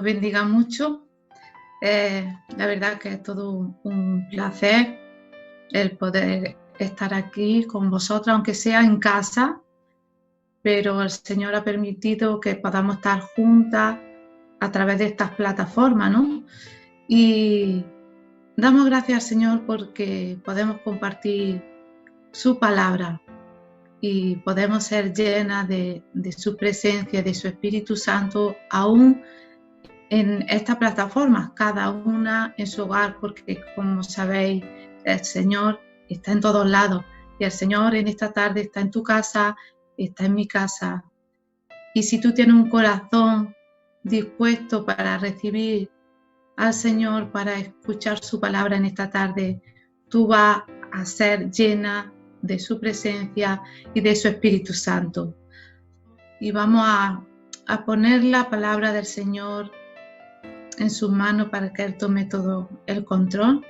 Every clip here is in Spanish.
bendiga mucho. La verdad que es todo un placer el poder estar aquí con vosotros, aunque sea en casa, pero el Señor ha permitido que podamos estar juntas a través de estas plataformas, ¿no? Y damos gracias al Señor porque podemos compartir su palabra y podemos ser llenas de su presencia, de su Espíritu Santo, aún en esta plataforma, cada una en su hogar, porque como sabéis, el Señor está en todos lados y el Señor en esta tarde está en tu casa, está en mi casa. Y si tú tienes un corazón dispuesto para recibir al Señor, para escuchar su palabra en esta tarde, tú vas a ser llena de su presencia y de su Espíritu Santo. Y vamos a poner la palabra del Señor en sus manos para que Él tome todo el control.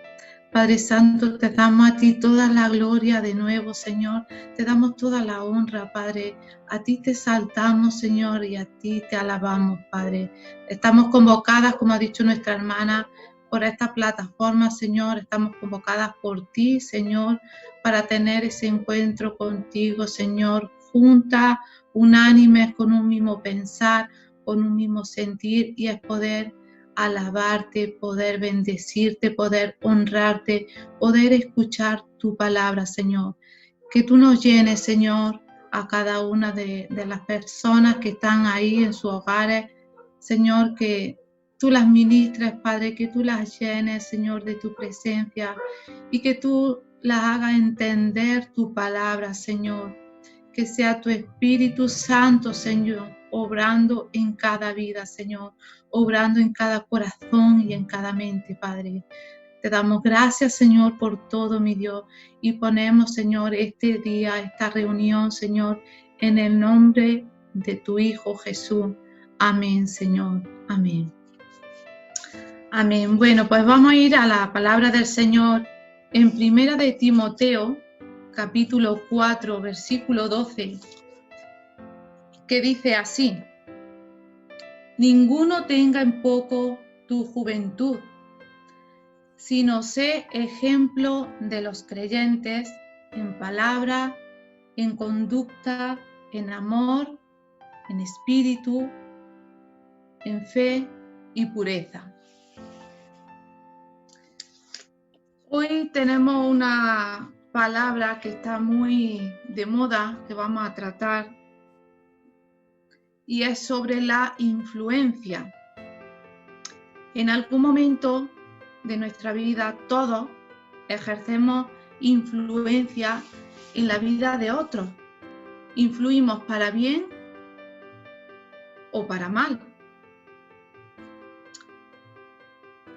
Padre Santo, te damos a ti toda la gloria de nuevo, Señor. Te damos toda la honra, Padre. A ti te exaltamos, Señor, y a ti te alabamos, Padre. Estamos convocadas, como ha dicho nuestra hermana, por esta plataforma, Señor. Estamos convocadas por ti, Señor, para tener ese encuentro contigo, Señor, juntas, unánimes, con un mismo pensar, con un mismo sentir, y es poder alabarte, poder bendecirte, poder honrarte, poder escuchar tu palabra, Señor. Que tú nos llenes, Señor, a cada una de las personas que están ahí en sus hogares, Señor, que tú las ministres, Padre, que tú las llenes, Señor, de tu presencia y que tú las hagas entender tu palabra, Señor. Que sea tu Espíritu Santo, Señor, obrando en cada vida, Señor, obrando en cada corazón y en cada mente, Padre. Te damos gracias, Señor, por todo, mi Dios, y ponemos, Señor, este día, esta reunión, Señor, en el nombre de tu Hijo Jesús. Amén, Señor. Amén. Amén. Bueno, pues vamos a ir a la palabra del Señor en 1 de Timoteo, capítulo 4, versículo 12, que dice así: ninguno tenga en poco tu juventud, sino sé ejemplo de los creyentes en palabra, en conducta, en amor, en espíritu, en fe y pureza. Hoy tenemos una palabra que está muy de moda, que vamos a tratar, y es sobre la influencia. En algún momento de nuestra vida todos ejercemos influencia en la vida de otros. Influimos para bien o para mal.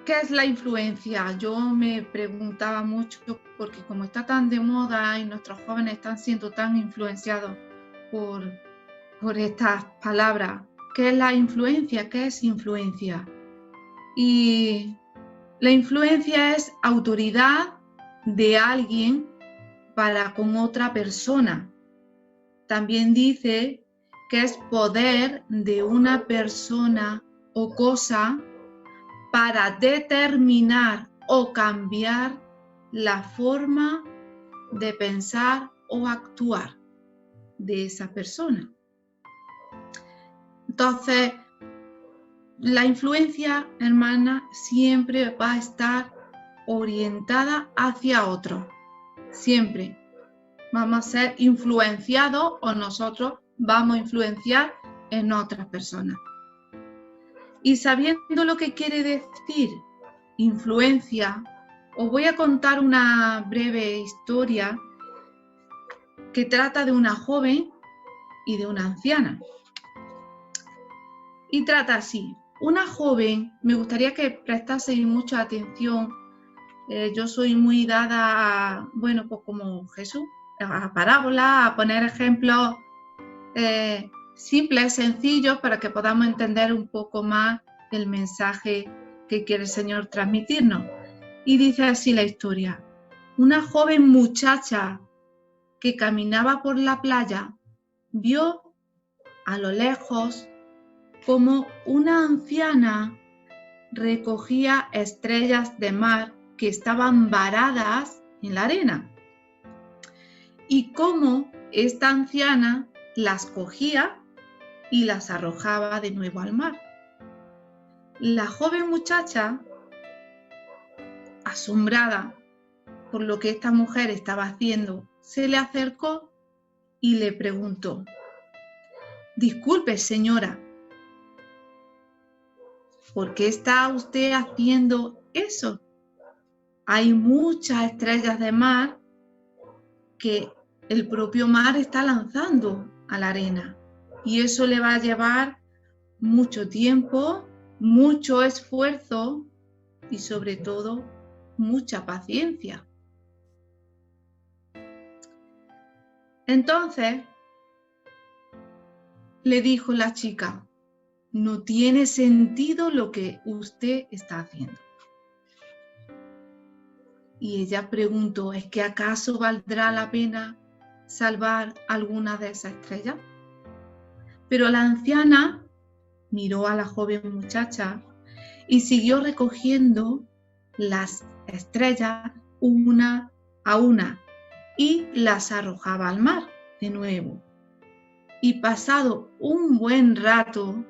¿Qué es la influencia? Yo me preguntaba mucho, porque como está tan de moda y nuestros jóvenes están siendo tan influenciados por estas palabras, ¿qué es la influencia? ¿Qué es influencia? Y la influencia es autoridad de alguien para con otra persona. También dice que es poder de una persona o cosa para determinar o cambiar la forma de pensar o actuar de esa persona. Entonces, la influencia, hermana, siempre va a estar orientada hacia otro. Siempre vamos a ser influenciados o nosotros vamos a influenciar en otras personas. Y sabiendo lo que quiere decir influencia, os voy a contar una breve historia que trata de una joven y de una anciana. Y trata así: una joven, me gustaría que prestaseis mucha atención, yo soy muy dada a, bueno, pues como Jesús, a parábolas, a poner ejemplos simples, sencillos, para que podamos entender un poco más el mensaje que quiere el Señor transmitirnos. Y dice así la historia: una joven muchacha que caminaba por la playa vio a lo lejos como una anciana recogía estrellas de mar que estaban varadas en la arena y cómo esta anciana las cogía y las arrojaba de nuevo al mar. La joven muchacha, asombrada por lo que esta mujer estaba haciendo, se le acercó y le preguntó: «Disculpe, señora, ¿por qué está usted haciendo eso? Hay muchas estrellas de mar que el propio mar está lanzando a la arena y eso le va a llevar mucho tiempo, mucho esfuerzo y sobre todo mucha paciencia». Entonces le dijo la chica: «No tiene sentido lo que usted está haciendo». Y ella preguntó: ¿es que acaso valdrá la pena salvar alguna de esas estrellas? Pero la anciana miró a la joven muchacha y siguió recogiendo las estrellas una a una y las arrojaba al mar de nuevo. Y pasado un buen rato,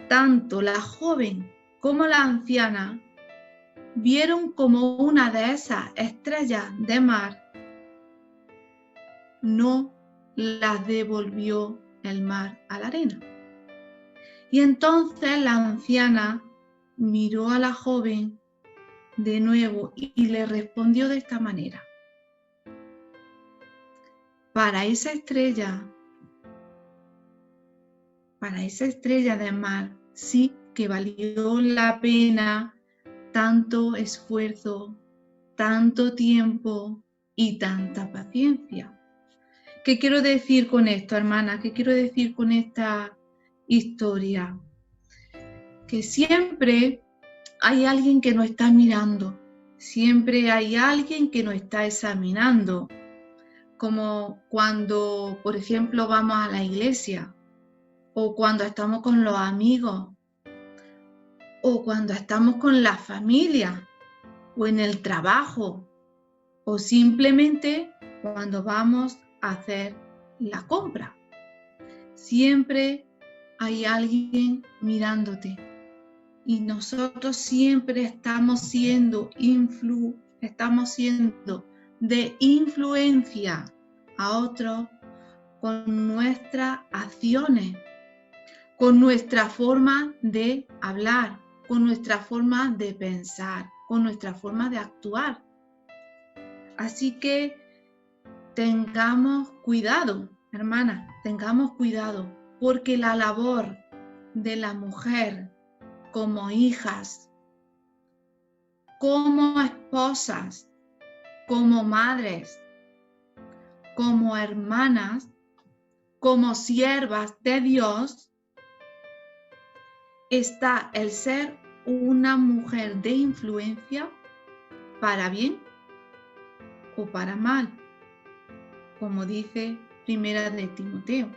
tanto la joven como la anciana vieron como una de esas estrellas de mar no las devolvió el mar a la arena. Y entonces la anciana miró a la joven de nuevo y le respondió de esta manera: para esa estrella de mar sí que valió la pena tanto esfuerzo, tanto tiempo y tanta paciencia. ¿Qué quiero decir con esto, hermana? ¿Qué quiero decir con esta historia? Que siempre hay alguien que nos está mirando, siempre hay alguien que nos está examinando, como cuando, por ejemplo, vamos a la iglesia, o cuando estamos con los amigos, o cuando estamos con la familia, o en el trabajo, o simplemente cuando vamos a hacer la compra. Siempre hay alguien mirándote y nosotros siempre estamos siendo de influencia a otros con nuestras acciones, con nuestra forma de hablar, con nuestra forma de pensar, con nuestra forma de actuar. Así que tengamos cuidado, hermanas, tengamos cuidado, porque la labor de la mujer como hijas, como esposas, como madres, como hermanas, como siervas de Dios, está el ser una mujer de influencia para bien o para mal, como dice Primera de Timoteo.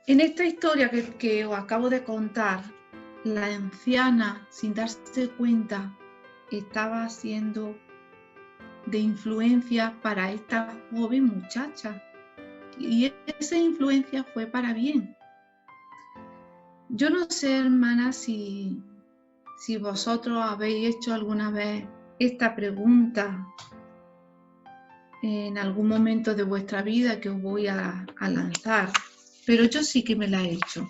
En esta historia que os acabo de contar, la anciana, sin darse cuenta, estaba siendo de influencia para esta joven muchacha. Y esa influencia fue para bien. Yo no sé, hermanas, si vosotros habéis hecho alguna vez esta pregunta en algún momento de vuestra vida que os voy a lanzar, pero yo sí que me la he hecho.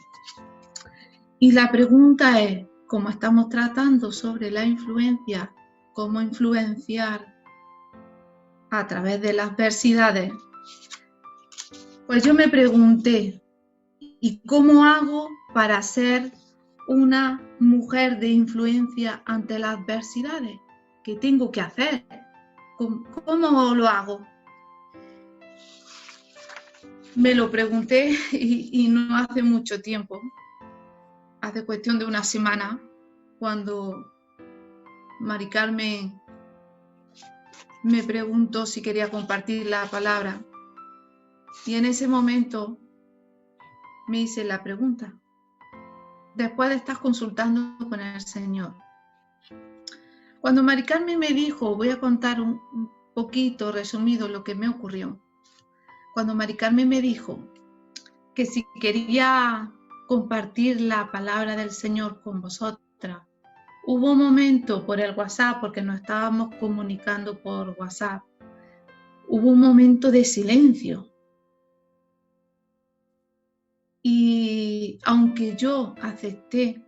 Y la pregunta es, como estamos tratando sobre la influencia, cómo influenciar a través de las adversidades, pues yo me pregunté, ¿y cómo hago para ser una mujer de influencia ante las adversidades? ¿Qué tengo que hacer? ¿Cómo lo hago? Me lo pregunté y no hace mucho tiempo, hace cuestión de una semana, cuando Mari Carmen me preguntó si quería compartir la palabra. Y en ese momento me hice la pregunta, después de estar consultando con el Señor. Cuando Mari Carmen me dijo, voy a contar un poquito resumido lo que me ocurrió. Cuando Mari Carmen me dijo que si quería compartir la palabra del Señor con vosotras, hubo un momento por el WhatsApp, porque nos estábamos comunicando por WhatsApp, hubo un momento de silencio. Y aunque yo acepté,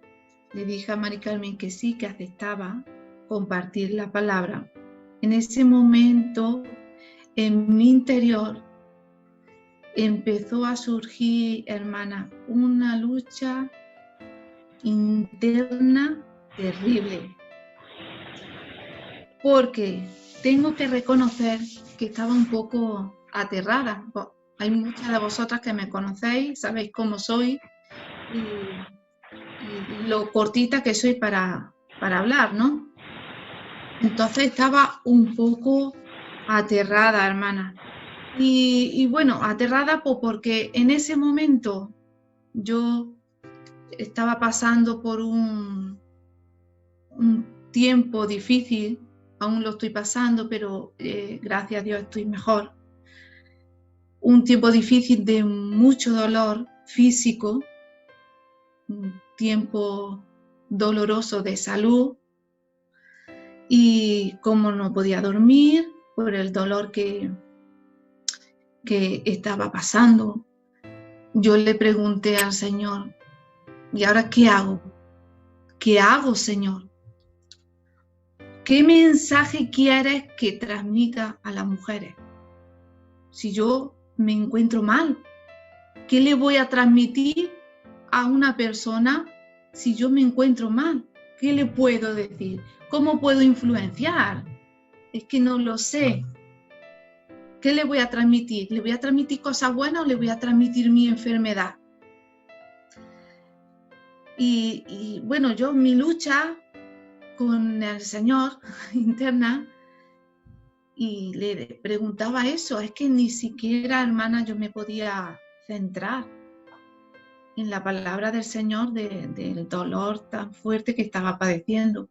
le dije a Mari Carmen que sí, que aceptaba compartir la palabra, en ese momento en mi interior empezó a surgir, hermana, una lucha interna terrible, porque tengo que reconocer que estaba un poco aterrada. Hay muchas de vosotras que me conocéis, sabéis cómo soy y lo cortita que soy para hablar, ¿no? Entonces estaba un poco aterrada, hermana. Y bueno, aterrada porque en ese momento yo estaba pasando por un tiempo difícil, aún lo estoy pasando, pero gracias a Dios estoy mejor. Un tiempo difícil de mucho dolor físico, un tiempo doloroso de salud, y como no podía dormir por el dolor que estaba pasando, yo le pregunté al Señor, ¿y ahora qué hago? ¿Qué hago, Señor? ¿Qué mensaje quieres que transmita a las mujeres? Si yo me encuentro mal, ¿qué le voy a transmitir a una persona si yo me encuentro mal? ¿Qué le puedo decir? ¿Cómo puedo influenciar? Es que no lo sé. ¿Qué le voy a transmitir? ¿Le voy a transmitir cosas buenas o le voy a transmitir mi enfermedad? Y bueno, yo mi lucha con el Señor interna, y le preguntaba eso, es que ni siquiera, hermana, yo me podía centrar en la palabra del Señor del dolor tan fuerte que estaba padeciendo.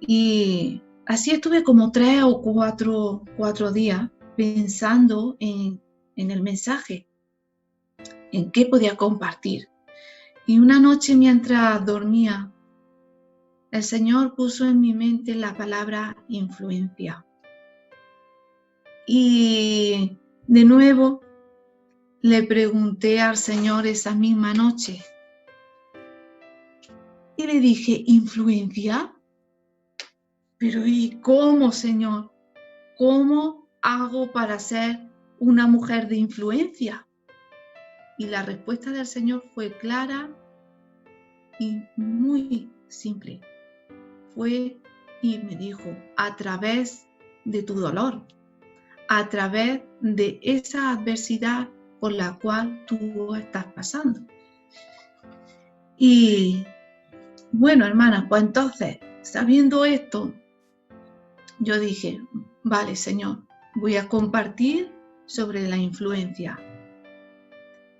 Y así estuve como 3 o 4 días pensando en el mensaje, en qué podía compartir. Y una noche mientras dormía, el Señor puso en mi mente la palabra influencia. Y de nuevo le pregunté al Señor esa misma noche. Y le dije, ¿influencia? Pero ¿y cómo, Señor? ¿Cómo hago para ser una mujer de influencia? Y la respuesta del Señor fue clara y muy simple. Y me dijo, a través de tu dolor, a través de esa adversidad por la cual tú estás pasando. Y bueno, hermana, pues entonces, sabiendo esto, yo dije, vale, Señor, voy a compartir sobre la influencia.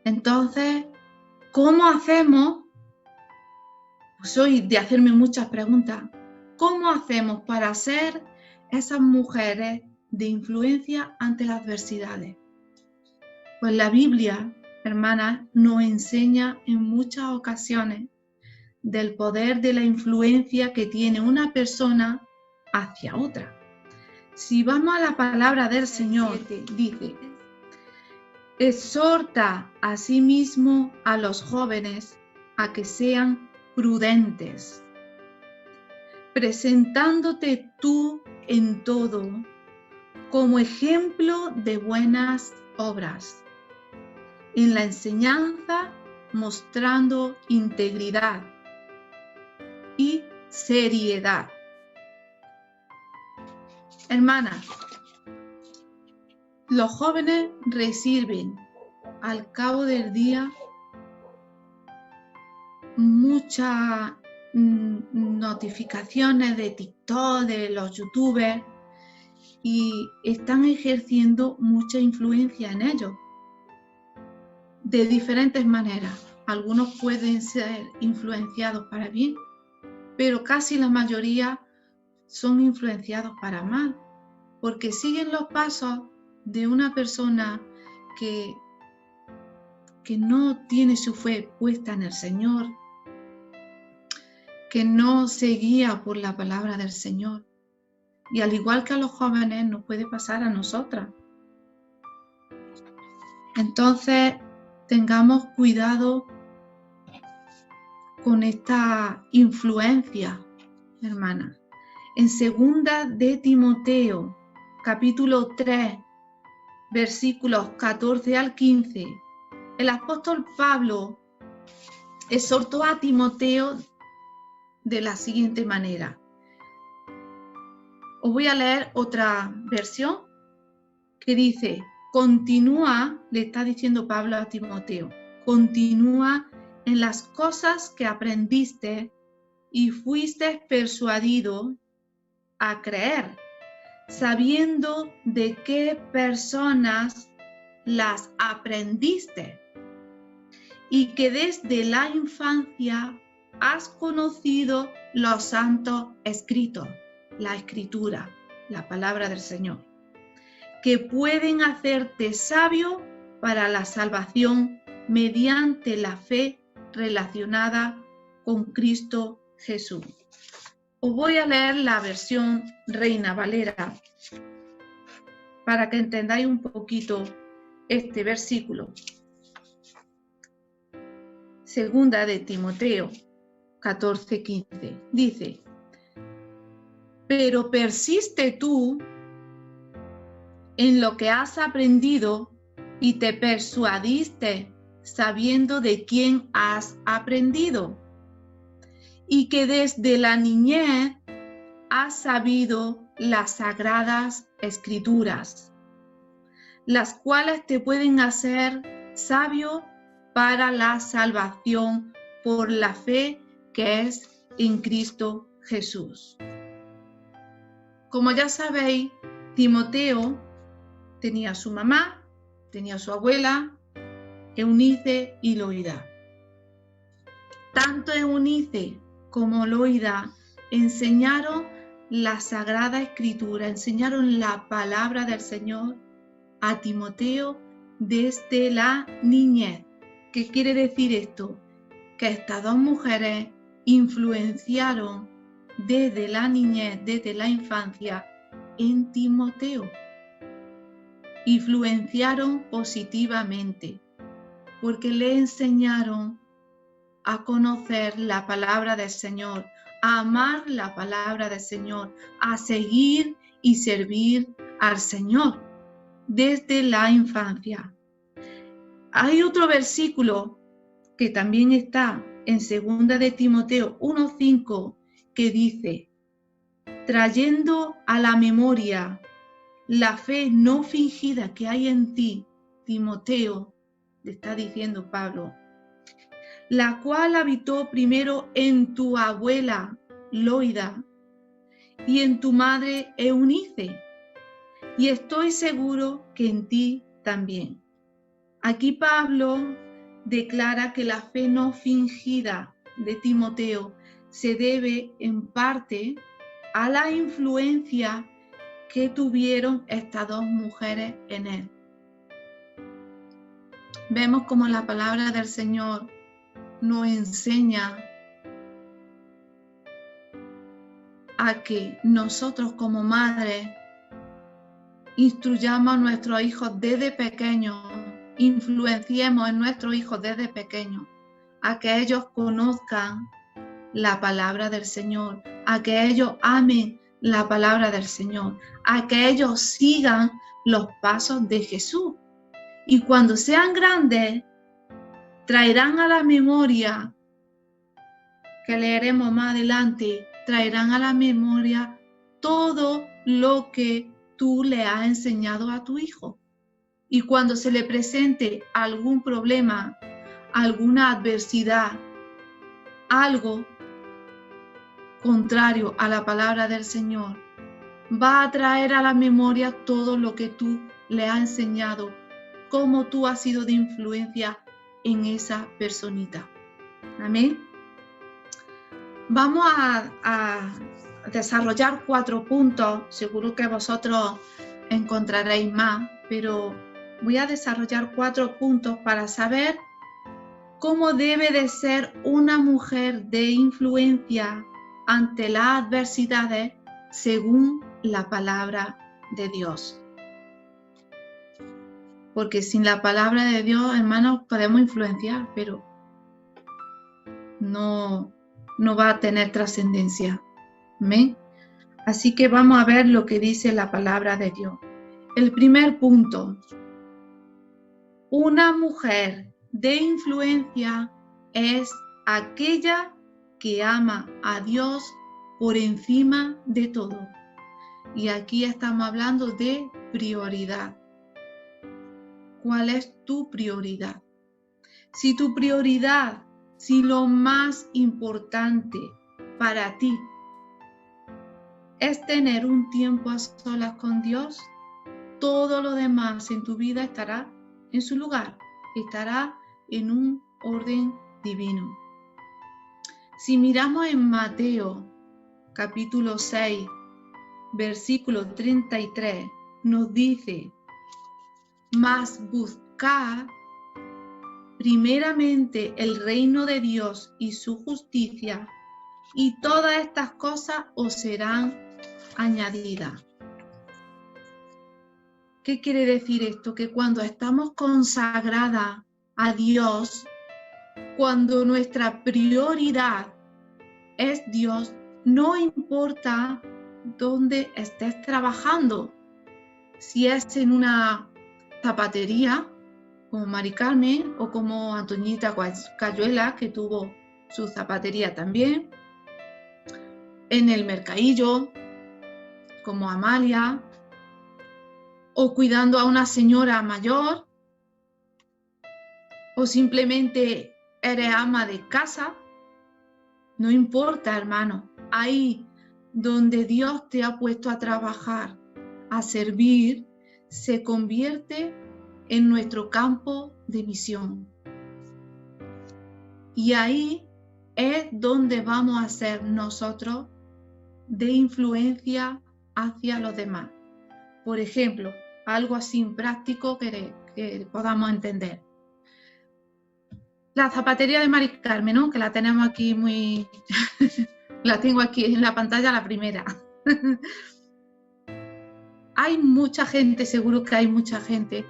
Entonces, ¿cómo hacemos? Soy de hacerme muchas preguntas. ¿Cómo hacemos para ser esas mujeres de influencia ante las adversidades? Pues la Biblia, hermanas, nos enseña en muchas ocasiones del poder de la influencia que tiene una persona hacia otra. Si vamos a la palabra del Señor, dice, exhorta a sí mismo a los jóvenes a que sean prudentes, presentándote tú en todo como ejemplo de buenas obras, en la enseñanza mostrando integridad y seriedad. Hermanas, los jóvenes reciben al cabo del día muchas notificaciones de TikTok, de los youtubers, y están ejerciendo mucha influencia en ellos de diferentes maneras. Algunos pueden ser influenciados para bien, pero casi la mayoría son influenciados para mal, porque siguen los pasos de una persona que no tiene su fe puesta en el Señor, que no se guía por la palabra del Señor. Y al igual que a los jóvenes, nos puede pasar a nosotras. Entonces, tengamos cuidado con esta influencia, hermanas. En 2 de Timoteo, capítulo 3, versículos 14 al 15, el apóstol Pablo exhortó a Timoteo de la siguiente manera. Os voy a leer otra versión que dice: continúa, le está diciendo Pablo a Timoteo, continúa en las cosas que aprendiste y fuiste persuadido a creer, sabiendo de qué personas las aprendiste y que desde la infancia has conocido los santos escritos, la escritura, la palabra del Señor, que pueden hacerte sabio para la salvación mediante la fe relacionada con Cristo Jesús. Os voy a leer la versión Reina Valera para que entendáis un poquito este versículo. 2 de Timoteo 14:15 dice: pero persiste tú en lo que has aprendido y te persuadiste sabiendo de quién has aprendido, y que desde la niñez has sabido las sagradas escrituras, las cuales te pueden hacer sabio para la salvación por la fe que es en Cristo Jesús. Como ya sabéis, Timoteo tenía a su mamá, tenía a su abuela, Eunice y Loida. Tanto Eunice como Loida enseñaron la Sagrada Escritura, enseñaron la palabra del Señor a Timoteo desde la niñez. ¿Qué quiere decir esto? Que estas dos mujeres influenciaron desde la niñez, desde la infancia, en Timoteo. Influenciaron positivamente, porque le enseñaron a conocer la palabra del Señor, a amar la palabra del Señor, a seguir y servir al Señor desde la infancia. Hay otro versículo que también está en 2 de Timoteo 1:5 que dice: trayendo a la memoria la fe no fingida que hay en ti, Timoteo, le está diciendo Pablo, la cual habitó primero en tu abuela Loida y en tu madre Eunice, y estoy seguro que en ti también. Aquí Pablo declara que la fe no fingida de Timoteo se debe en parte a la influencia que tuvieron estas dos mujeres en él. Vemos como la palabra del Señor nos enseña a que nosotros como madres instruyamos a nuestros hijos desde pequeños, influenciemos en nuestros hijos desde pequeños, a que ellos conozcan la palabra del Señor, a que ellos amen la palabra del Señor, a que ellos sigan los pasos de Jesús. Y cuando sean grandes, traerán a la memoria, que leeremos más adelante, traerán a la memoria todo lo que tú le has enseñado a tu hijo. Y cuando se le presente algún problema, alguna adversidad, algo contrario a la palabra del Señor, va a traer a la memoria todo lo que tú le has enseñado, cómo tú has sido de influencia en esa personita. Amén. Vamos a desarrollar 4 puntos. Seguro que vosotros encontraréis más, pero voy a desarrollar 4 puntos para saber cómo debe de ser una mujer de influencia ante las adversidades según la palabra de Dios. Porque sin la palabra de Dios, hermanos, podemos influenciar, pero no va a tener trascendencia. ¿Amén? Así que vamos a ver lo que dice la palabra de Dios. El primer punto. Una mujer de influencia es aquella que ama a Dios por encima de todo. Y aquí estamos hablando de prioridad. ¿Cuál es tu prioridad? Si tu prioridad, si lo más importante para ti es tener un tiempo a solas con Dios, todo lo demás en tu vida estará en su lugar, estará en un orden divino. Si miramos en Mateo capítulo 6, versículo 33, nos dice: mas buscad primeramente el reino de Dios y su justicia, y todas estas cosas os serán añadidas. ¿Qué quiere decir esto? Que cuando estamos consagradas a Dios, cuando nuestra prioridad es Dios, no importa dónde estés trabajando, si es en una zapatería, como Mari Carmen, o como Antoñita Cayuela, que tuvo su zapatería también, en el mercadillo, como Amalia, o cuidando a una señora mayor, o simplemente eres ama de casa. No importa, hermano, ahí donde Dios te ha puesto a trabajar, a servir, se convierte en nuestro campo de misión. Y ahí es donde vamos a ser nosotros de influencia hacia los demás. Por ejemplo, algo así práctico que podamos entender. La zapatería de Mari Carmen, ¿no? Que la tenemos aquí muy... la tengo aquí en la pantalla, la primera. Hay mucha gente, seguro que hay mucha gente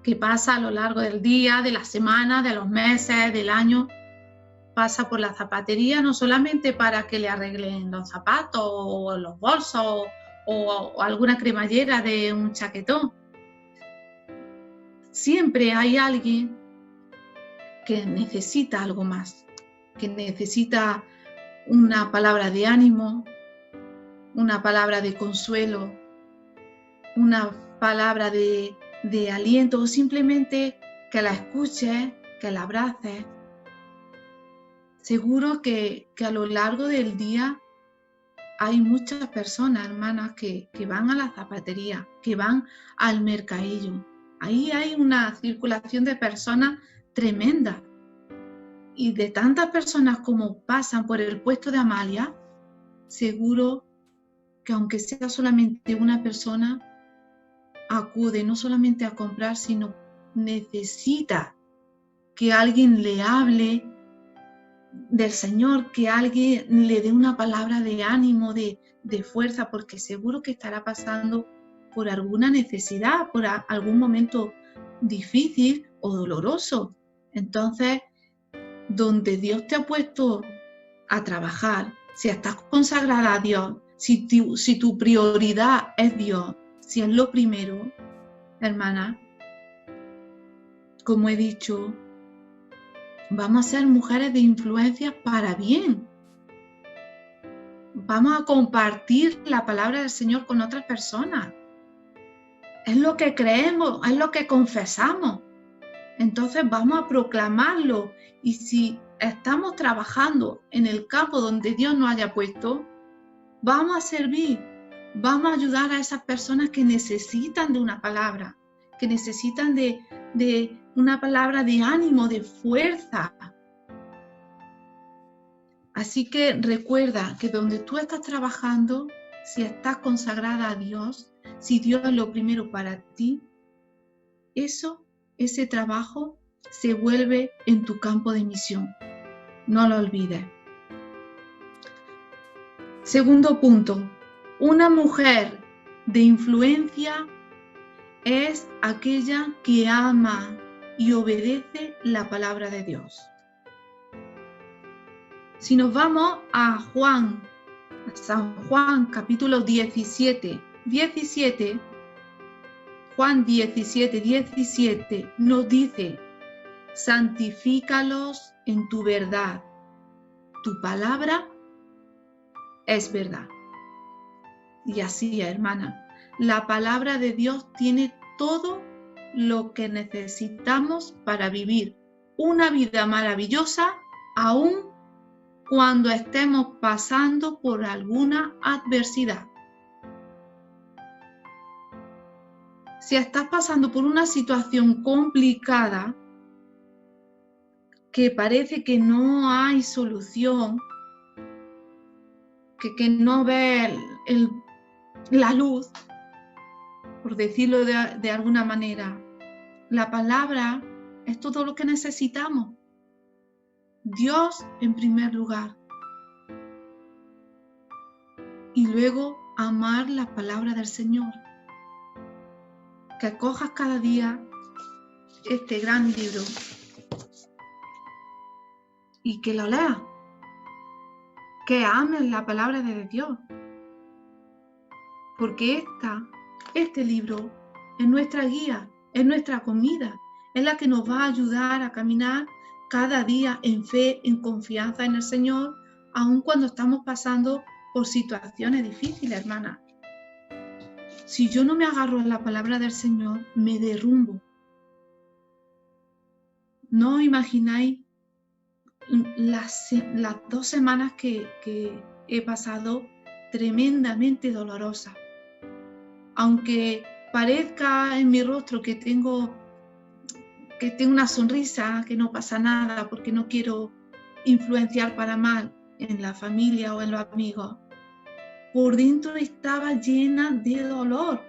que pasa a lo largo del día, de la semana, de los meses, del año, pasa por la zapatería no solamente para que le arreglen los zapatos o los bolsos o alguna cremallera de un chaquetón. Siempre hay alguien que necesita algo más, que necesita una palabra de ánimo, una palabra de consuelo, una palabra de aliento, o simplemente que la escuches, que la abraces. Seguro que a lo largo del día hay muchas personas, hermanas, que van a la zapatería, que van al mercadillo. Ahí hay una circulación de personas tremenda. Y de tantas personas como pasan por el puesto de Amalia, seguro que aunque sea solamente una persona, acude no solamente a comprar, sino necesita que alguien le hable del Señor, que alguien le dé una palabra de ánimo, de fuerza, porque seguro que estará pasando por alguna necesidad, por algún momento difícil o doloroso. Entonces, donde Dios te ha puesto a trabajar, si estás consagrada a Dios, si tu prioridad es Dios, si es lo primero, hermana, como he dicho, vamos a ser mujeres de influencia para bien. Vamos a compartir la palabra del Señor con otras personas. Es lo que creemos, es lo que confesamos. Entonces vamos a proclamarlo. Y si estamos trabajando en el campo donde Dios nos haya puesto, vamos a servir, vamos a ayudar a esas personas que necesitan de una palabra, que necesitan de una palabra de ánimo, de fuerza. Así que recuerda que donde tú estás trabajando, si estás consagrada a Dios, si Dios es lo primero para ti, ese trabajo se vuelve en tu campo de misión. No lo olvides. Segundo punto, una mujer de influencia es aquella que ama y obedece la palabra de Dios. Si nos vamos a San Juan capítulo 17, Juan 17 nos dice: santifícalos en tu verdad, tu palabra es verdad. Y así, hermana, la palabra de Dios tiene todo lo que necesitamos para vivir una vida maravillosa, aún cuando estemos pasando por alguna adversidad. Si estás pasando por una situación complicada, que parece que no hay solución, que no ves la luz, por decirlo de alguna manera, la palabra es todo lo que necesitamos. Dios en primer lugar. Y luego amar la palabra del Señor. Que cojas cada día este gran libro y que lo leas. Que ames la palabra de Dios. Porque este libro es nuestra guía, es nuestra comida, es la que nos va a ayudar a caminar cada día en fe, en confianza en el Señor, aun cuando estamos pasando por situaciones difíciles, hermana. Si yo no me agarro a la palabra del Señor, me derrumbo. No os imagináis las 2 semanas que he pasado tremendamente dolorosas. Aunque parezca en mi rostro que tengo una sonrisa, que no pasa nada, porque no quiero influenciar para mal en la familia o en los amigos, por dentro estaba llena de dolor.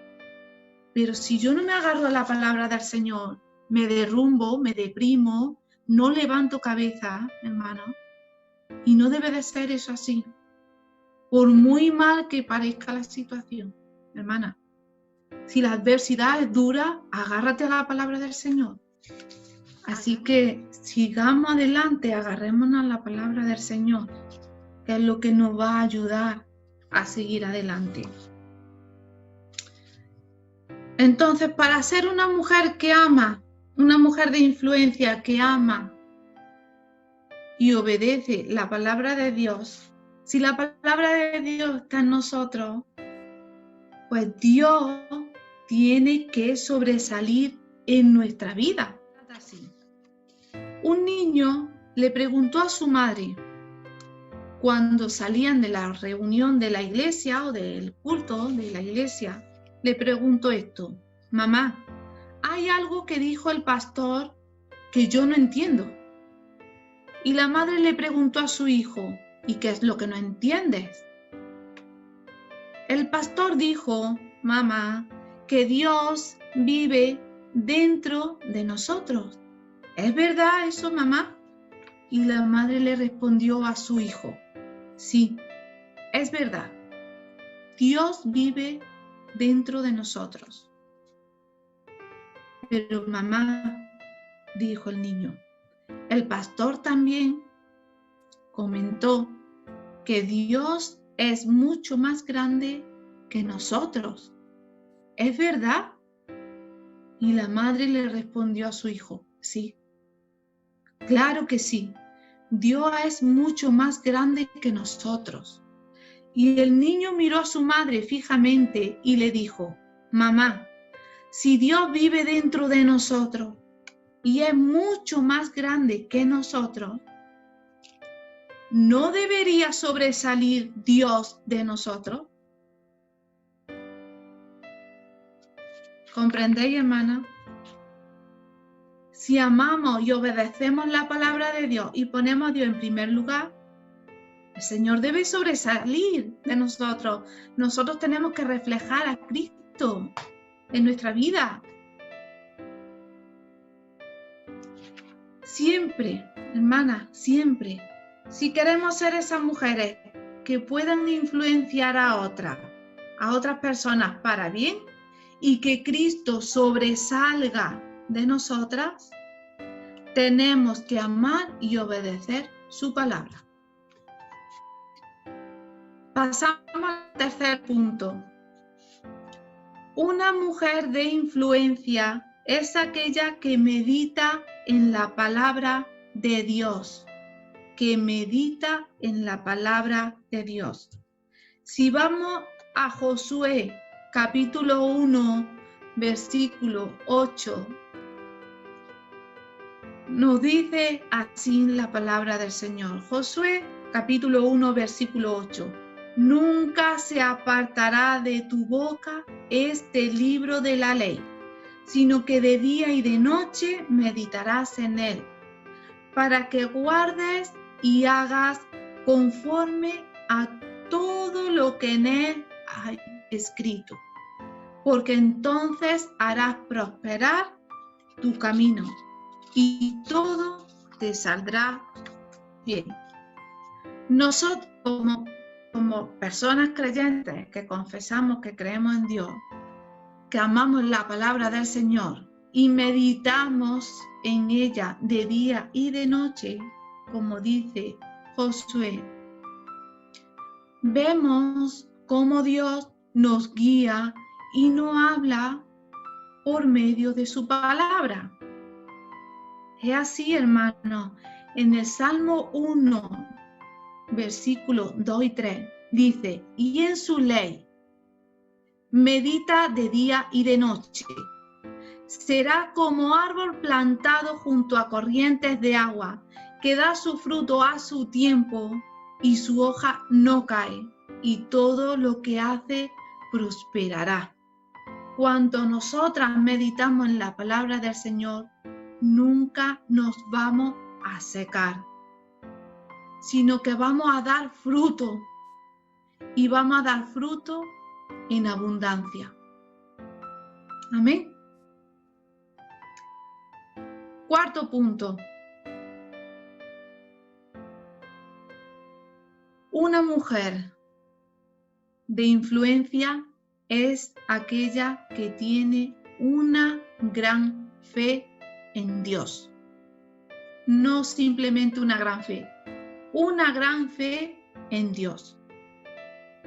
Pero si yo no me agarro a la palabra del Señor, me derrumbo, me deprimo, no levanto cabeza, hermano. Y no debe de ser eso así. Por muy mal que parezca la situación, hermana. Si la adversidad es dura, agárrate a la palabra del Señor. Así que sigamos adelante, agarrémonos a la palabra del Señor, que es lo que nos va a ayudar a seguir adelante. Entonces, para ser una mujer que ama, una mujer de influencia que ama y obedece la palabra de Dios, si la palabra de Dios está en nosotros, pues Dios tiene que sobresalir en nuestra vida. Un niño le preguntó a su madre, cuando salían de la reunión de la iglesia o del culto de la iglesia, le preguntó esto: mamá, hay algo que dijo el pastor que yo no entiendo. Y la madre le preguntó a su hijo, ¿y qué es lo que no entiendes? El pastor dijo, mamá, que Dios vive dentro de nosotros. ¿Es verdad eso, mamá? Y la madre le respondió a su hijo, sí, es verdad. Dios vive dentro de nosotros. Pero mamá, dijo el niño, el pastor también comentó que Dios es mucho más grande que nosotros. ¿Es verdad? Y la madre le respondió a su hijo, sí. Claro que sí. Dios es mucho más grande que nosotros. Y el niño miró a su madre fijamente y le dijo, mamá, si Dios vive dentro de nosotros y es mucho más grande que nosotros, ¿no debería sobresalir Dios de nosotros? ¿Comprendéis, hermana? Si amamos y obedecemos la palabra de Dios y ponemos a Dios en primer lugar, el Señor debe sobresalir de nosotros. Nosotros tenemos que reflejar a Cristo en nuestra vida. Siempre, hermana, siempre. Si queremos ser esas mujeres que puedan influenciar a otras personas para bien y que Cristo sobresalga de nosotras, tenemos que amar y obedecer su palabra. Pasamos al tercer punto. Una mujer de influencia es aquella que medita en la palabra de Dios. Que medita en la palabra de Dios. Si vamos a Josué, capítulo 1, versículo 8, nos dice así la palabra del Señor. Josué, capítulo 1, versículo 8. Nunca se apartará de tu boca este libro de la ley, sino que de día y de noche meditarás en él, para que guardes y hagas conforme a todo lo que en él hay escrito, porque entonces harás prosperar tu camino y todo te saldrá bien. Nosotros como personas creyentes que confesamos que creemos en Dios, que amamos la palabra del Señor y meditamos en ella de día y de noche, como dice Josué, vemos cómo Dios nos guía y nos habla por medio de su palabra. Es así, hermano. En el Salmo 1, versículos 2 y 3, dice, y en su ley medita de día y de noche. Será como árbol plantado junto a corrientes de agua, que da su fruto a su tiempo y su hoja no cae, y todo lo que hace prosperará. Cuando nosotras meditamos en la palabra del Señor, nunca nos vamos a secar, sino que vamos a dar fruto, y vamos a dar fruto en abundancia. Amén. Cuarto punto. Una mujer de influencia es aquella que tiene una gran fe en Dios. No simplemente una gran fe en Dios,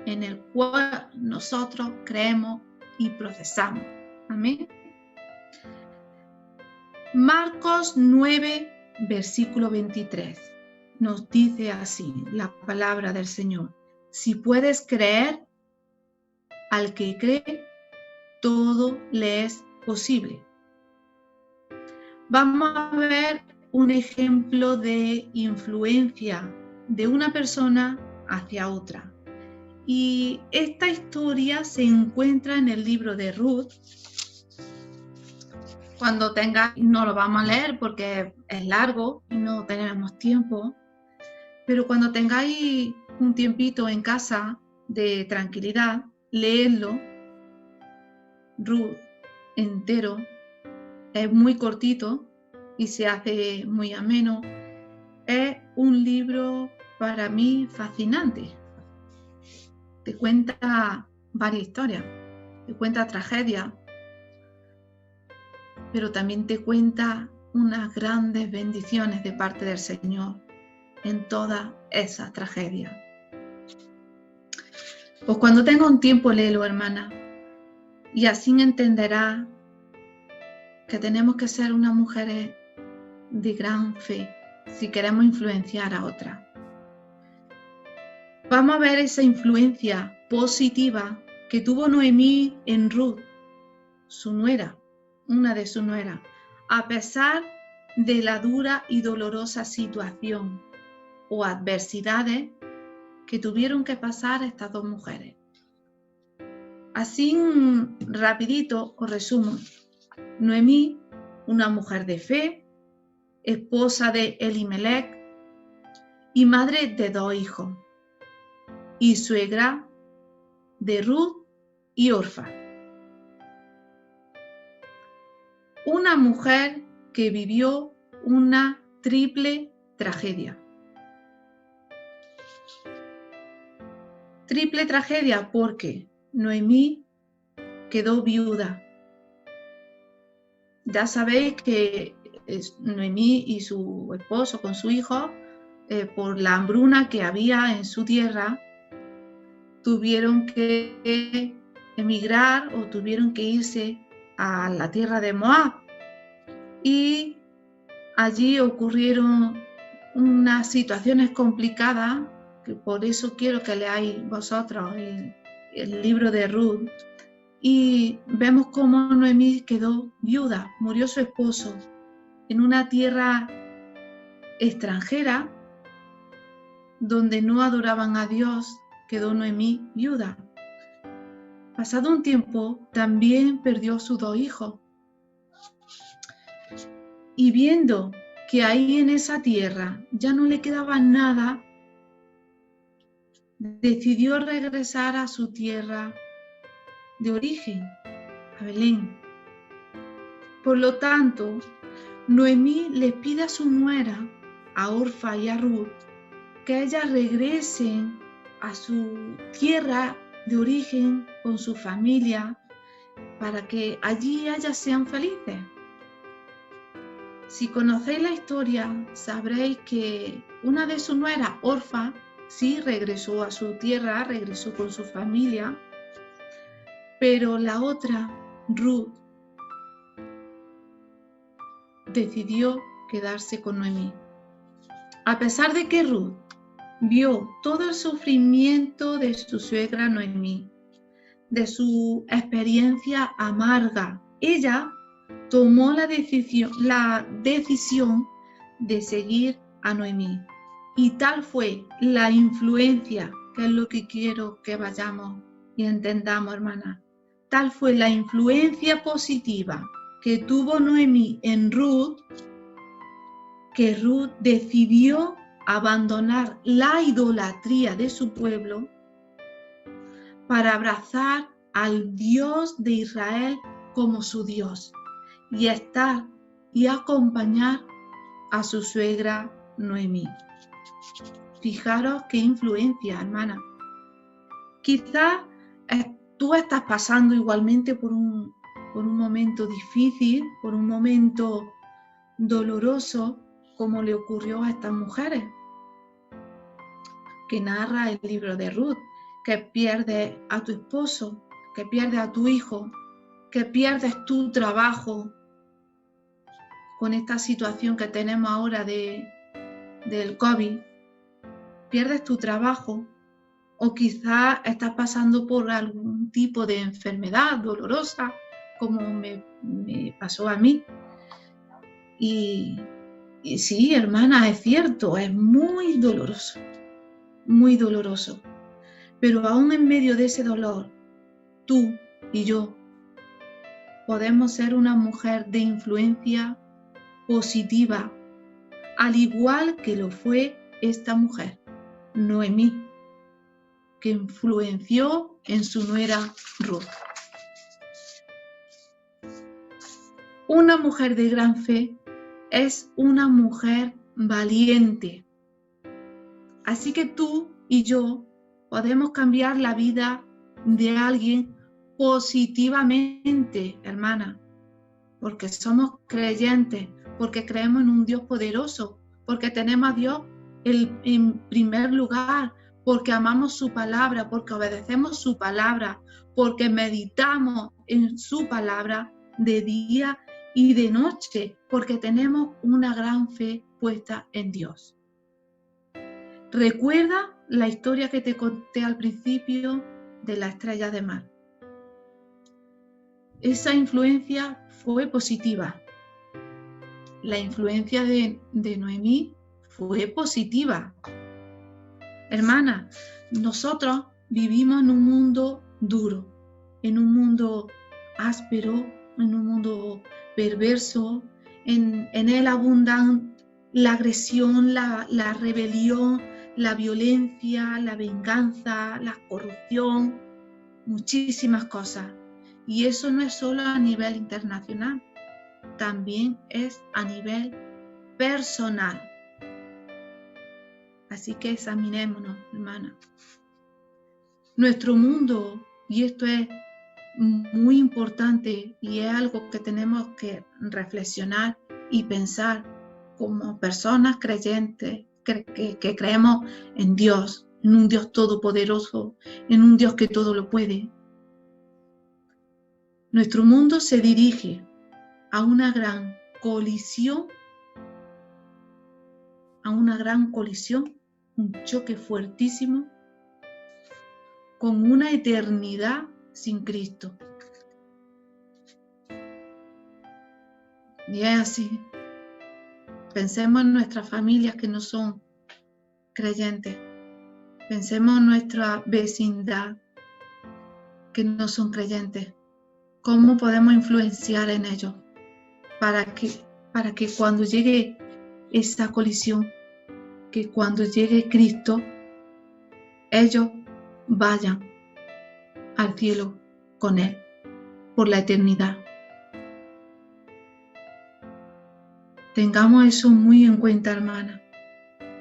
en el cual nosotros creemos y procesamos. Amén. Marcos 9, versículo 23, nos dice así la palabra del Señor. Si puedes creer, al que cree, todo le es posible. Vamos a ver un ejemplo de influencia de una persona hacia otra. Y esta historia se encuentra en el libro de Ruth. Cuando tengáis, no lo vamos a leer porque es largo y no tenemos tiempo, pero cuando tengáis un tiempito en casa de tranquilidad, leedlo, Ruth, entero. Es muy cortito y se hace muy ameno. Es un libro para mí fascinante. Te cuenta varias historias, te cuenta tragedias, pero también te cuenta unas grandes bendiciones de parte del Señor en todas esas tragedias. Pues cuando tenga un tiempo, léelo, hermana, y así entenderás que tenemos que ser unas mujeres de gran fe si queremos influenciar a otras. Vamos a ver esa influencia positiva que tuvo Noemí en Ruth, su nuera, una de sus nueras, a pesar de la dura y dolorosa situación o adversidades que tuvieron que pasar estas dos mujeres. Así rapidito os resumo. Noemí una mujer de fe, esposa de Elimelech y madre de 2 hijos, y suegra de Ruth y Orfa. Una mujer que vivió una triple tragedia. Triple tragedia porque Noemí quedó viuda. Ya sabéis que Noemí y su esposo con su hijo, por la hambruna que había en su tierra, tuvieron que emigrar o tuvieron que irse a la tierra de Moab. Y allí ocurrieron unas situaciones complicadas, que por eso quiero que leáis vosotros el libro de Ruth. Y vemos cómo Noemí quedó viuda, murió su esposo en una tierra extranjera donde no adoraban a Dios, quedó Noemí viuda. Pasado un tiempo, también perdió sus 2 hijos. Y viendo que ahí en esa tierra ya no le quedaba nada, decidió regresar a su tierra de origen, a Belén. Por lo tanto, Noemí le pide a su nuera, a Orfa y a Ruth, que ellas regresen a su tierra de origen con su familia para que allí ellas sean felices. Si conocéis la historia, sabréis que una de sus nueras, Orfa, sí regresó a su tierra, regresó con su familia, pero la otra, Ruth, decidió quedarse con Noemí. A pesar de que Ruth vio todo el sufrimiento de su suegra Noemí, de su experiencia amarga, ella tomó la decisión de seguir a Noemí. Y tal fue la influencia, que es lo que quiero que vayamos y entendamos, hermana. Tal fue la influencia positiva que tuvo Noemí en Ruth, que Ruth decidió abandonar la idolatría de su pueblo para abrazar al Dios de Israel como su Dios y estar y acompañar a su suegra Noemí. Fijaros qué influencia, hermana. Quizás tú estás pasando igualmente por un momento difícil, por un momento doloroso, como le ocurrió a estas mujeres que narra el libro de Ruth, que pierdes a tu esposo, que pierdes a tu hijo, que pierdes tu trabajo con esta situación que tenemos ahora del COVID, pierdes tu trabajo o quizás estás pasando por algún tipo de enfermedad dolorosa, como me pasó a mí. Y sí, hermana, es cierto, es muy doloroso, pero aún en medio de ese dolor, tú y yo podemos ser una mujer de influencia positiva, al igual que lo fue esta mujer, Noemí, que influenció en su nuera Ruth. Una mujer de gran fe es una mujer valiente. Así que tú y yo podemos cambiar la vida de alguien positivamente, hermana, porque somos creyentes, porque creemos en un Dios poderoso, porque tenemos a Dios en primer lugar, porque amamos su palabra, porque obedecemos su palabra, porque meditamos en su palabra de día y de noche, porque tenemos una gran fe puesta en Dios. Recuerda la historia que te conté al principio de la estrella de mar. Esa influencia fue positiva. La influencia de Noemí fue positiva. Hermana, nosotros vivimos en un mundo duro, en un mundo áspero, en un mundo perverso, En Él abundan la agresión, la rebelión, la violencia, la venganza, la corrupción, muchísimas cosas. Y eso no es solo a nivel internacional, también es a nivel personal. Así que examinémonos, hermanas. Nuestro mundo, y esto es muy importante y es algo que tenemos que reflexionar y pensar como personas creyentes que creemos en Dios, en un Dios todopoderoso, en un Dios que todo lo puede. Nuestro mundo se dirige a una gran colisión, un choque fuertísimo con una eternidad sin Cristo. Y es así. Pensemos en nuestras familias que no son creyentes. Pensemos en nuestra vecindad que no son creyentes. ¿Cómo podemos influenciar en ellos para que cuando llegue esa colisión, que cuando llegue Cristo, ellos vayan al cielo con Él por la eternidad? Tengamos eso muy en cuenta, hermana.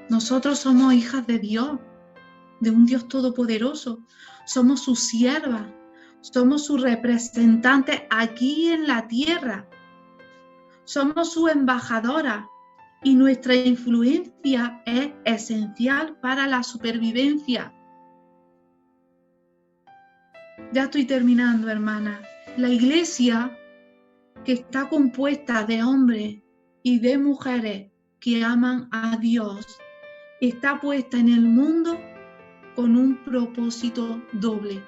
Nosotros somos hijas de Dios, de un Dios todopoderoso. Somos sus siervas, somos sus representantes aquí en la tierra. Somos su embajadora y nuestra influencia es esencial para la supervivencia. Ya estoy terminando, hermana. La iglesia, que está compuesta de hombres y de mujeres que aman a Dios, está puesta en el mundo con un propósito doble.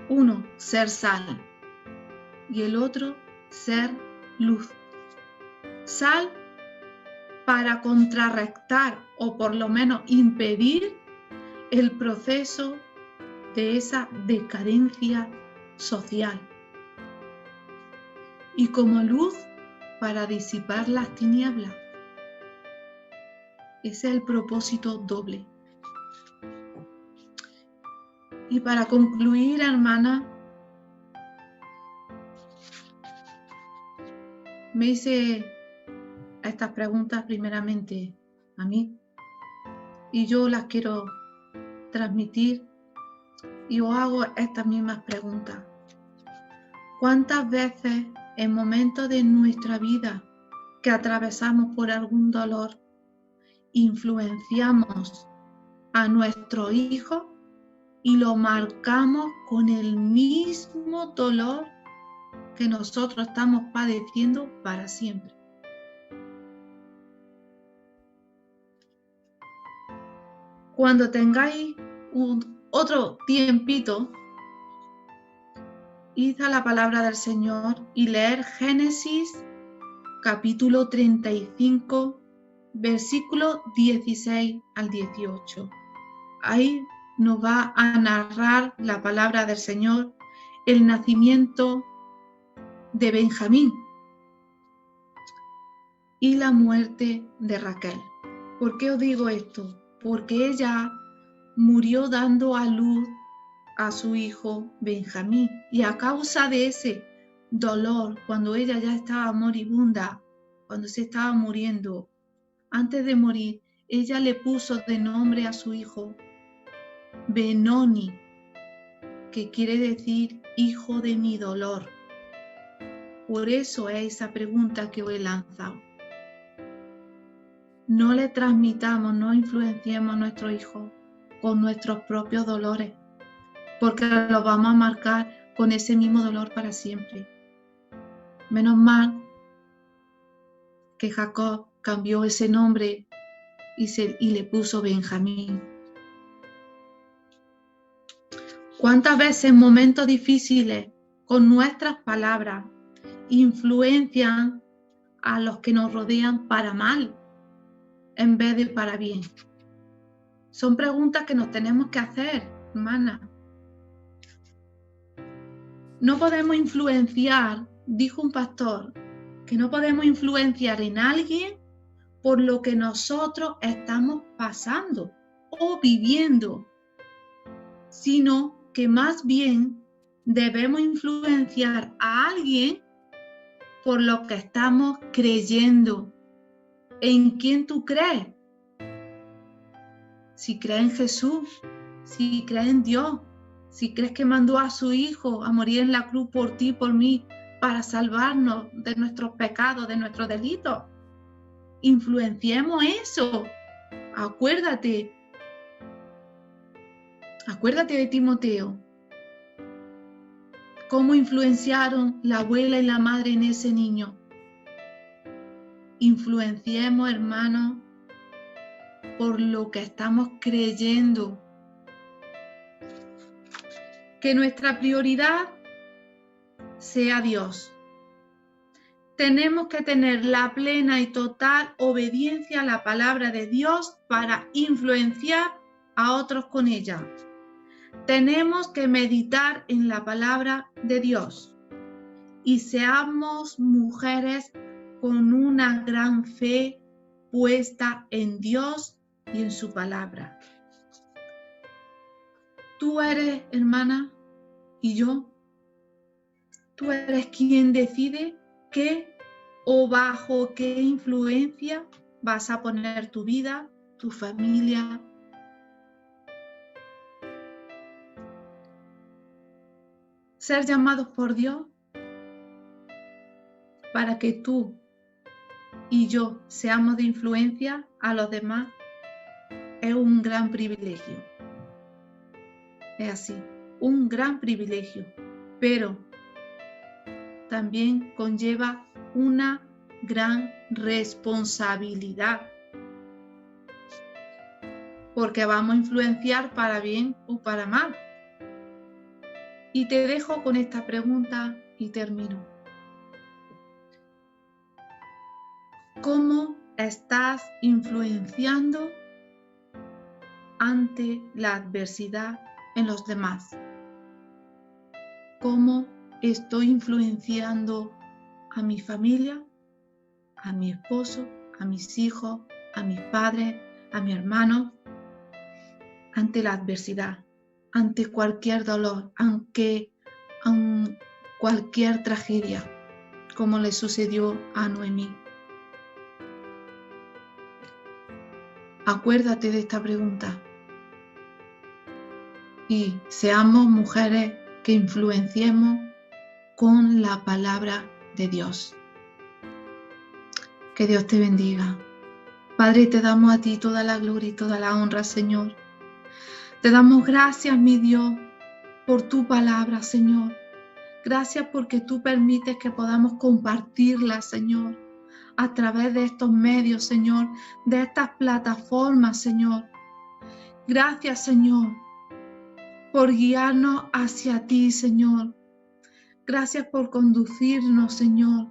Uno, ser sal, y el otro, ser luz. Sal para contrarrestar o por lo menos impedir el proceso de esa decadencia social. Y como luz para disipar las tinieblas. Ese es el propósito doble. Y para concluir, hermana, me hice estas preguntas primeramente a mí y yo las quiero transmitir y os hago estas mismas preguntas. ¿Cuántas veces en momentos de nuestra vida que atravesamos por algún dolor influenciamos a nuestro hijo y lo marcamos con el mismo dolor que nosotros estamos padeciendo para siempre? Cuando tengáis otro tiempito, id a la palabra del Señor y leer Génesis capítulo 35, versículos 16 al 18. Ahí nos va a narrar la palabra del Señor el nacimiento de Benjamín y la muerte de Raquel. ¿Por qué os digo esto? Porque ella murió dando a luz a su hijo Benjamín, y a causa de ese dolor, cuando ella ya estaba moribunda, cuando se estaba muriendo, antes de morir, ella le puso de nombre a su hijo Benoni, que quiere decir hijo de mi dolor. Por eso es esa pregunta que os he lanzado. No le transmitamos, no influenciemos a nuestros hijos con nuestros propios dolores, porque los vamos a marcar con ese mismo dolor para siempre. Menos mal que Jacob cambió ese nombre y le puso Benjamín. ¿Cuántas veces en momentos difíciles, con nuestras palabras, influencian a los que nos rodean para mal en vez de para bien? Son preguntas que nos tenemos que hacer, hermana. No podemos influenciar dijo un pastor que no podemos influenciar en alguien por lo que nosotros estamos pasando o viviendo, sino que más bien debemos influenciar a alguien por lo que estamos creyendo. ¿En quién tú crees? Si crees en Jesús, si crees en Dios, si crees que mandó a su Hijo a morir en la cruz por ti y por mí para salvarnos de nuestros pecados, de nuestros delitos, influenciemos eso. Acuérdate de Timoteo. ¿Cómo influenciaron la abuela y la madre en ese niño? Influenciemos, hermanos, por lo que estamos creyendo. Que nuestra prioridad sea Dios. Tenemos que tener la plena y total obediencia a la palabra de Dios para influenciar a otros con ella. Tenemos que meditar en la palabra de Dios y seamos mujeres con una gran fe puesta en Dios y en su palabra. Tú eres, hermana, y yo, tú eres quien decide qué o bajo qué influencia vas a poner tu vida, tu familia. Ser llamados por Dios para que tú y yo seamos de influencia a los demás es un gran privilegio. Es así, un gran privilegio, pero también conlleva una gran responsabilidad, porque vamos a influenciar para bien o para mal. Y te dejo con esta pregunta y termino. ¿Cómo estás influenciando ante la adversidad en los demás? ¿Cómo estoy influenciando a mi familia, a mi esposo, a mis hijos, a mis padres, a mi hermano, ante la adversidad, ante cualquier dolor, ante cualquier tragedia, como le sucedió a Noemí? Acuérdate de esta pregunta y seamos mujeres que influenciemos con la palabra de Dios. Que Dios te bendiga. Padre, te damos a ti toda la gloria y toda la honra, Señor. Te damos gracias, mi Dios, por tu palabra, Señor. Gracias porque tú permites que podamos compartirla, Señor, a través de estos medios, Señor, de estas plataformas, Señor. Gracias, Señor, por guiarnos hacia ti, Señor. Gracias por conducirnos, Señor.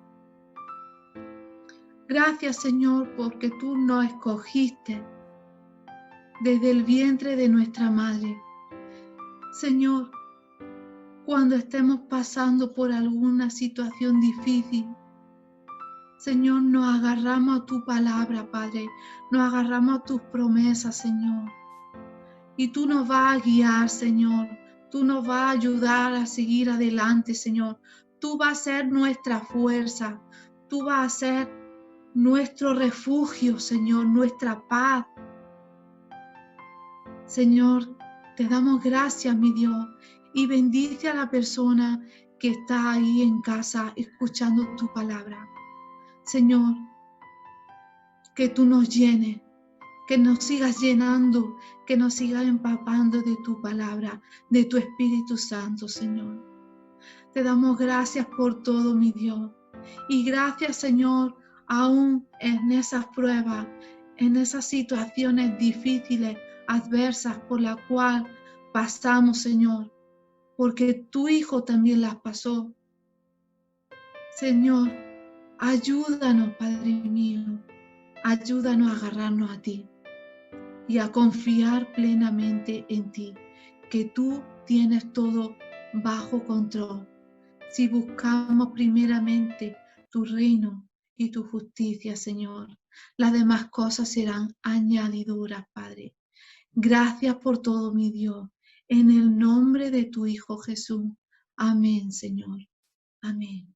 Gracias, Señor, porque tú nos escogiste desde el vientre de nuestra madre. Señor, cuando estemos pasando por alguna situación difícil, Señor, nos agarramos a tu palabra, Padre. Nos agarramos a tus promesas, Señor. Y tú nos vas a guiar, Señor. Tú nos vas a ayudar a seguir adelante, Señor. Tú vas a ser nuestra fuerza. Tú vas a ser nuestro refugio, Señor, nuestra paz. Señor, te damos gracias, mi Dios, y bendice a la persona que está ahí en casa escuchando tu palabra. Señor, que tú nos llenes, que nos sigas llenando, que nos sigas empapando de tu palabra, de tu Espíritu Santo, Señor. Te damos gracias por todo, mi Dios, y gracias, Señor, aún en esas pruebas, en esas situaciones difíciles, adversas por las cuales pasamos, Señor, porque tu Hijo también las pasó. Señor, ayúdanos, Padre mío, ayúdanos a agarrarnos a ti y a confiar plenamente en ti, que tú tienes todo bajo control. si buscamos primeramente tu reino y tu justicia, Señor. Las demás cosas serán añadiduras, Padre. Gracias por todo, mi Dios. En el nombre de tu Hijo Jesús. Amén, Señor. Amén.